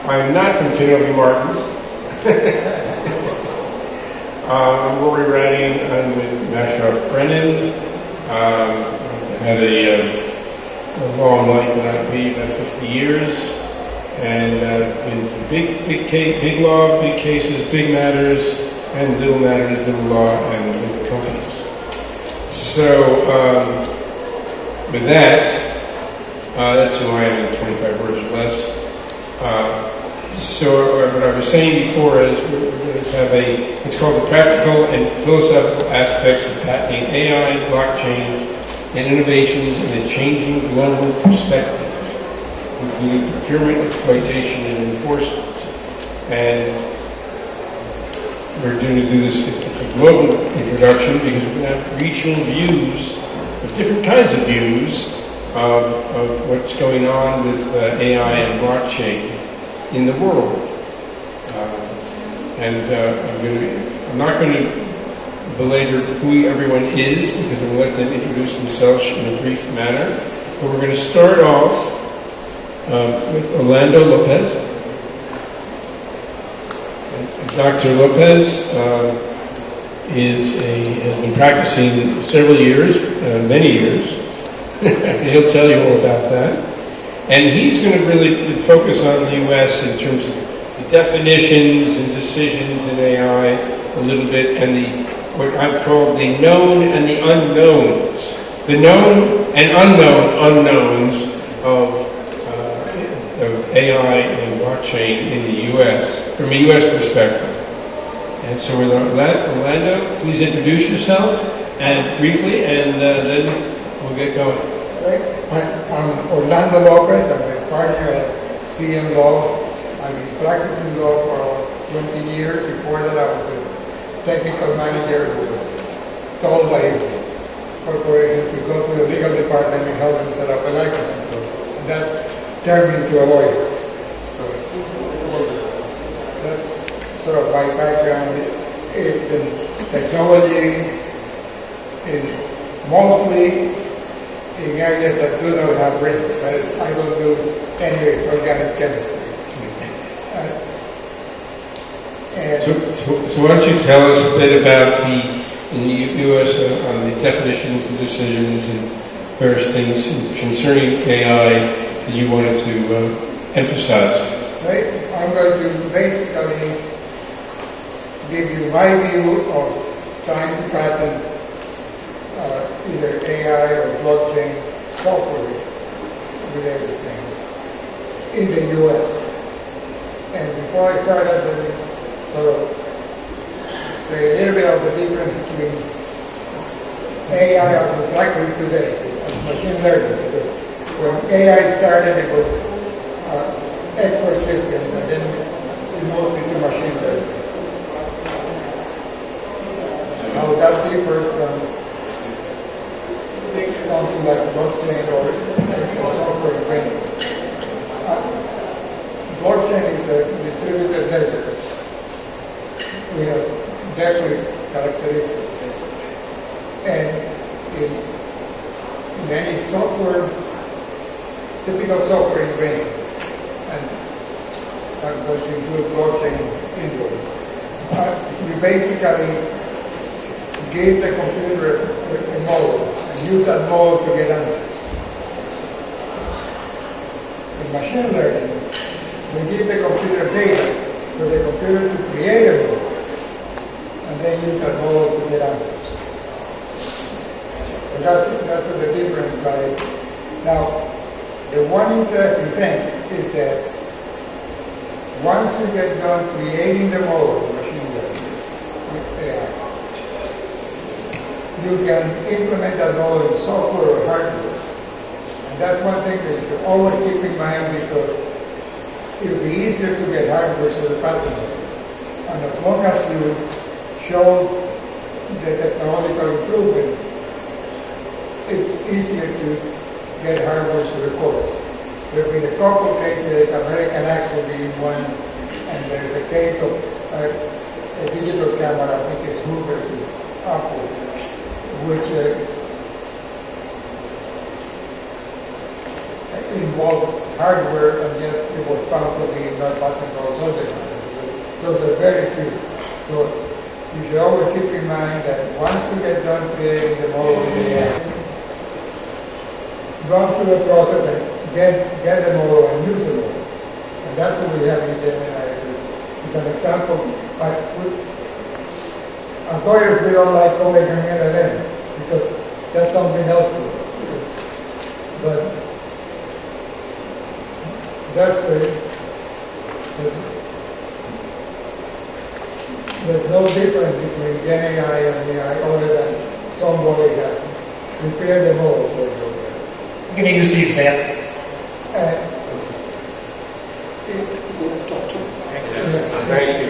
I'm not from Kenobi Martins. I'm Rory Radding. I'm with Maschoff Brennan. I've had a long life in IP, about 50 years, and been through big law, big cases, big matters, and little matters, little law, and little companies. So, with that, that's who I am in 25 words or less. So what I was saying before is we're going to have it's called the practical and philosophical aspects of patenting AI, blockchain, and innovations in a changing global perspective, including procurement, exploitation, and enforcement. And we're going to do this, it's a global introduction because we're going to have regional views, different kinds of views of what's going on with AI and blockchain in the world. I'm not going to belabor who everyone is because I'm going to let them introduce themselves in a brief manner. But we're going to start off with Orlando Lopez. Dr. Lopez has been practicing several years, many years. He'll tell you all about that. And he's going to really focus on the U.S. in terms of the definitions and decisions in AI a little bit, and what I've called the known and the unknowns. The known and unknown unknowns of AI and blockchain in the U.S. from a U.S. perspective. And so with that, Orlando, please introduce yourself and briefly, and then we'll get going. I'm Orlando Lopez. I'm a partner at CMLaw. I've been practicing law for 20 years. Before that, I was a technical manager who was told by his corporation to go to the legal department and help them set up a licensing program. And that turned me into a lawyer. So that's sort of my background. It's in technology, mostly in areas that do not have risks. I don't do any organic chemistry. So why don't you tell us a bit about in the U.S. On the definitions and decisions and various things concerning AI that you wanted to emphasize? Right. I'm going to basically give you my view of trying to patent either AI or blockchain software related things in the U.S. And before I start, let me sort of say a little bit of the difference between AI as we practice today and machine learning. Because when AI started, it was expert systems, and then we moved into machine learning. Now that differs from something like blockchain or software invention. Blockchain is a distributed ledger. We have different characteristics. And in any software, typical software invention, and I'm going to include blockchain into it. We basically give the computer a model and use that model to get answers. In machine learning, we give the computer data for the computer to create a model and then use that model to get answers. So that's what the difference lies. Now, the one interesting thing is that once you get done creating the model of machine learning with AI, you can implement that model in software or hardware. And that's one thing that you should always keep in mind, because it will be easier to get hardware so the patent office. And as long as you show the technological improvement, it's easier to get hardware to the courts. There have been a couple cases, American Axle being one, and there's a case of a digital camera, I think it's Hoover versus Apple, which involved hardware, and yet it was found to be not patent-controlled subject matter. Those are very few. So you should always keep in mind that once you get done creating the model in the AI, run through the process and get the model and use the model. And that's what we have in Gemini. It's an example. As lawyers, we don't like calling an LLM because that's something else to us. But there's no difference between Gen AI and AI other than somebody has prepared the model for you. Can you use the example? Thank you.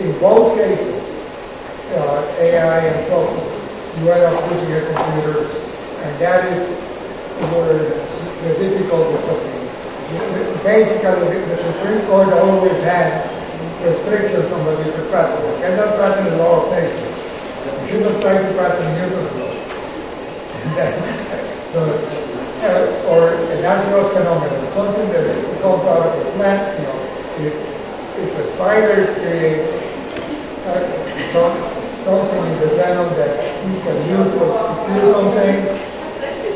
In both cases, AI and software, you end up using a computer, and that is where the difficulty comes in. Basically, the Supreme Court always had restrictions on what you could patent. You cannot patent the law of nature. You should not try to patent Newton's law. Or a natural phenomenon, something that comes out of a plant. If a spider creates something in the venom that he can use to kill some things,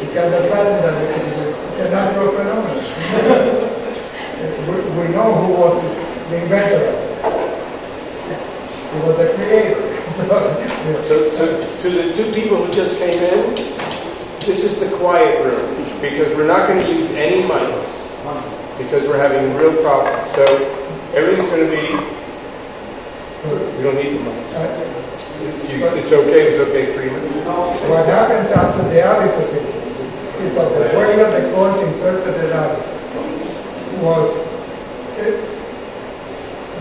he cannot patent that because it's a natural phenomenon. we know who was the inventor of it. He was the creator. So to the two people who just came in, this is the quiet room because we're not going to use any mics because we're having real problems. So everything's going to be. We don't need the mics. It's okay. It's okay. 3 minutes. what happens after the Alice decision is that the way that the court interpreted Alice was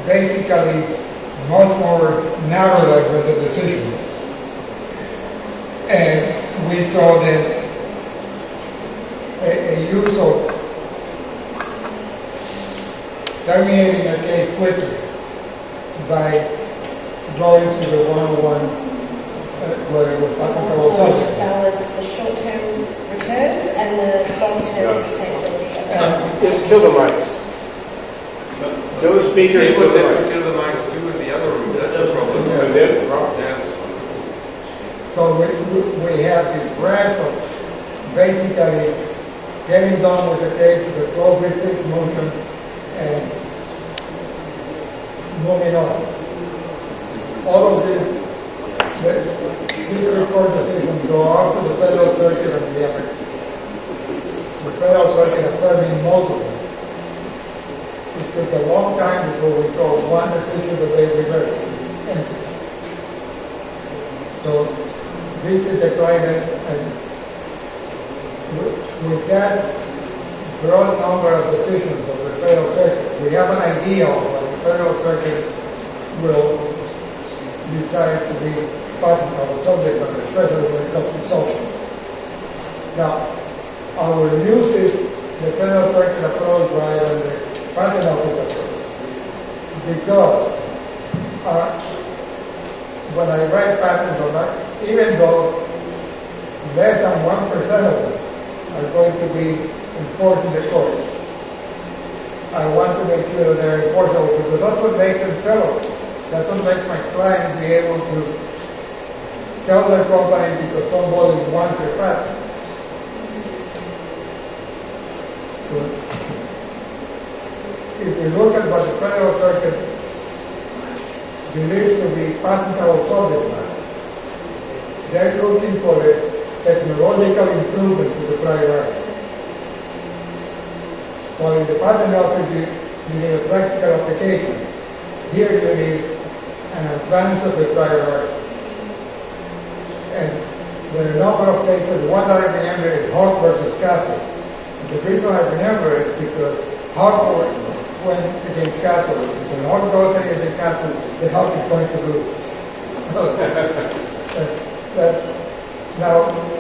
basically much more narrow than what the decision was. And we saw that a use of terminating a case quickly by going to the 101 where it was patentable subject. Balance the short-term returns and the long-term sustainability. Just kill the mics. Those speakers People kill the never mics. kill the mics too in the other room. That's a problem. So we have this graph of basically getting done with the case of the 12v6 motion and moving on. All of these court decisions go up to the Federal Circuit and the Federal Circuit affirming most of them. It took a long time before we saw one decision that they reversed. So this is the climate, and with that broad number of decisions of the Federal Circuit, we have an idea of what the Federal Circuit will decide to be patentable subject matter, especially when it comes to software. Now, I will use the Federal Circuit approach rather than the Patent Office approach, because when I write patents, even though less than 1% of them are going to be enforced in the court, I want to make sure that they're enforceable because that's what makes them sellable. That's what makes my clients be able to sell their company because somebody wants their patent. So if you look at what the Federal Circuit believes to be patentable subject matter, they're looking for a technological improvement to the prior art. While in the patent office you need a practical application, here you need an advance of the prior art. And there are a number of cases. One that I remember is Hawk versus Castle. The reason I remember it is because Hawk went against Castle. When Hawk goes against the Castle, the Hawk is going to lose. So, now,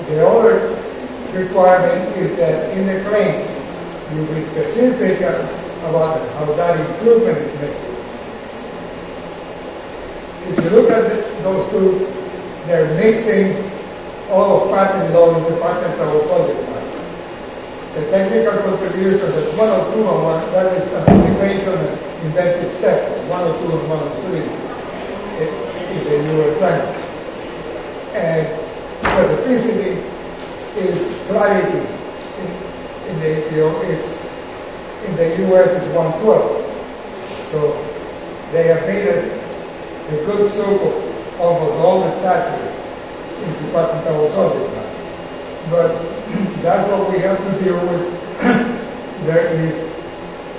the other requirement is that in the claims, you be specific about how that improvement is made. If you look at those two, they're mixing all of patent law into patentable subject matter. The technical contribution is 1 or 2 and 1, that is anticipation and inventive step, 1 or 2 and 1 or 3 in the newer language. And specificity is clarity. In the APO, in the US it's 112. So they have made a good soup of almost all the statutes into patentable subject matter. But that's what we have to deal with. There is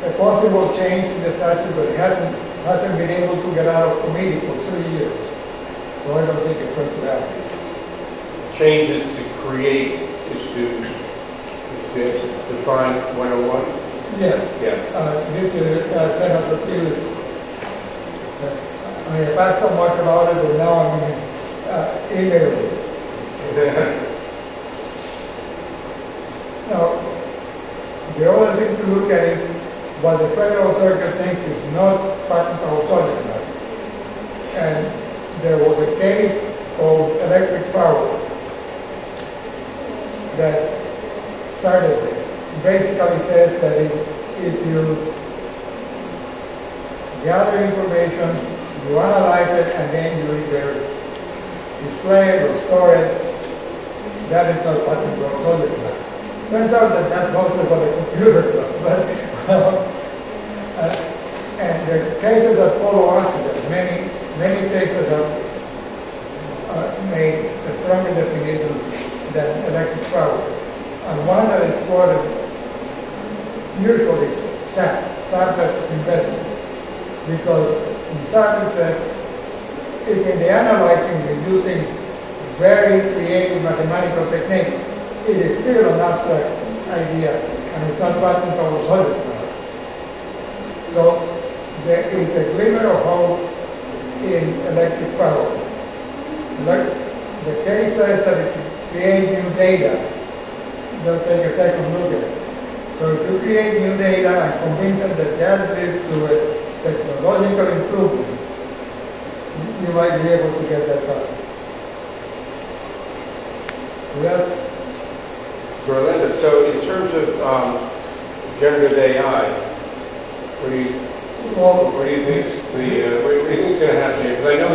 a possible change in the statute, but it hasn't been able to get out of committee for 3 years. So I don't think it's going to happen. Changes to create is to define 101? Yes. Yeah. This is Senator Peters. I have asked so much about it, and now I'm in his email list. Now, the other thing to look at is what the Federal Circuit thinks is not patentable subject matter. And there was a case called Electric Power that started this. It basically says that if you gather information, you analyze it, and then you either display it or store it, that is not patentable subject matter. Turns out that that's mostly what a computer does, but and the cases that follow after that, many cases have made stronger definitions than electric power. And one that is quoted usually is SAP versus investment. Because in SAP it says, if in the analyzing we're using very creative mathematical techniques, it is still an abstract idea, and it's not patentable subject matter. So there is a glimmer of hope in electric power. The case says that if you create new data, they'll take a second look at it. So if you create new data and convince them that that leads to a technological improvement, you might be able to get that done. So that's. Orlando, so in terms of generative AI, what do you think? What do you think is going to happen here? Because I know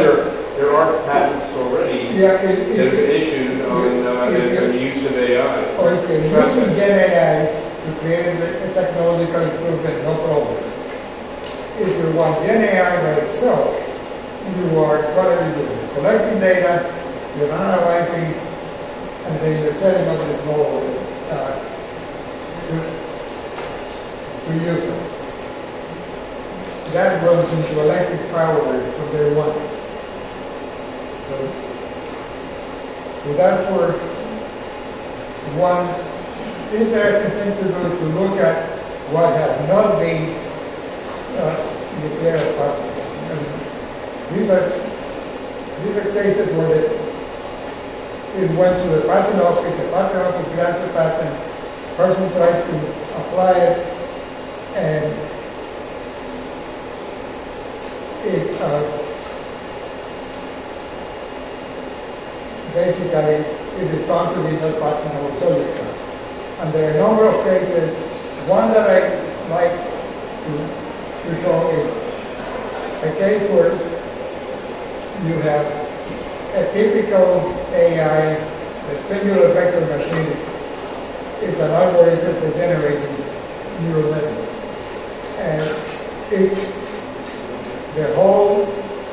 there are patents already that have been issued on the use of AI. Or if you're using Gen AI to create a technological improvement, no problem. If you want Gen AI by itself, you are collecting data, you're analyzing, and then you're setting up this model to use it. That runs into electric power from day one. So that's where one interesting thing to do is to look at what has not been declared patentable. These are cases where it went to the patent office grants a patent, person tries to apply it, and basically it is found to be not patentable subject matter. And there are a number of cases. One that I like to show is a case where you have a typical AI, the singular vector machine, is an algorithm for generating neural networks. And the whole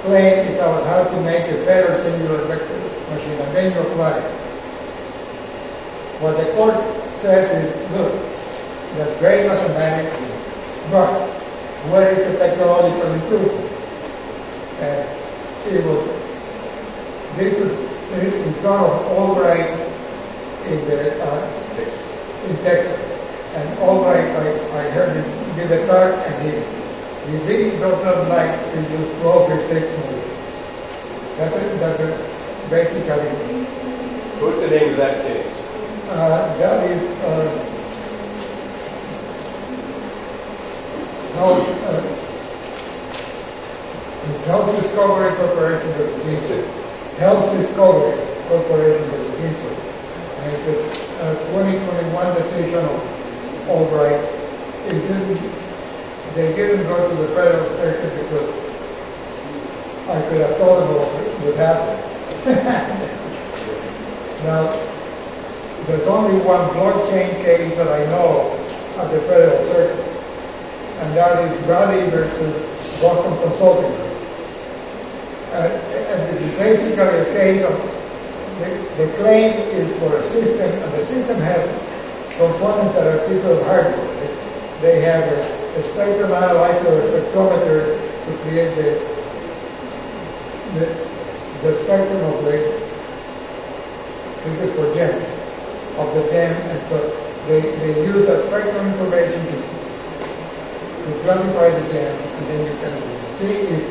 claim is about how to make a better singular vector machine, and then you apply it. What the court says is, look, that's great mathematics, but where is the technological improvement? And this is in front of Albright in Texas. And Albright, I heard him give a talk, and he really does not like to use 12 or 6 movies. That's basically. What's the name of that case? That is Health Discovery Corporation versus Intel. Health Discovery Corporation versus Intel. And it's a 2021 decision of all right. They didn't go to the federal circuit because I could have told them what would happen. Now, there's only one blockchain case that I know at the federal circuit, and that is Radding versus Boston Consulting Group. And this is basically a case of the claim is for a system, and the system has components that are pieces of hardware. They have a spectrum analyzer or a spectrometer to create the spectrum of the, this is for gems, of the gem, and so they use that spectrum information to classify the gem, and then you can see if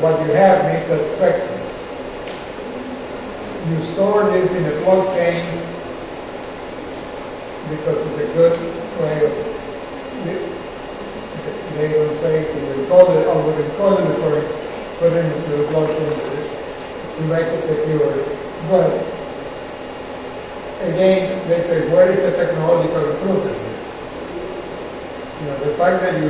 what you have makes that spectrum. You store this in a blockchain because it's a good way of, they will say to recall it, or we recall it before put it into the blockchain to make it secure. But again, they say, where is the technological improvement? You know, the fact that you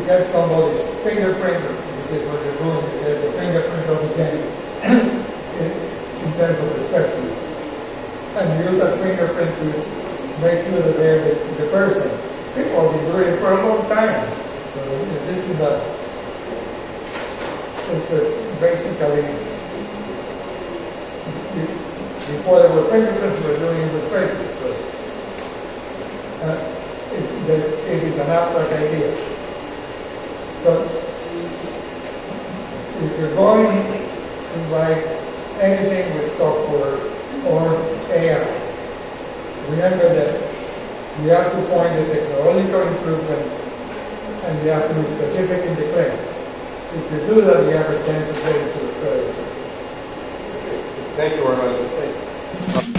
get somebody's fingerprint, which is what you're doing, you get the fingerprint of the gem in terms of the spectrum. And you use that fingerprint to make sure that they're the person. People have been doing it for a long time. So this is basically, before there were fingerprints, we were doing it with faces. So it is an abstract idea. So if you're going to write anything with software or AI, remember that you have to point the technological improvement and you have to be specific in the claims. If you do that, you have a chance of getting to the credits. Thank you very much.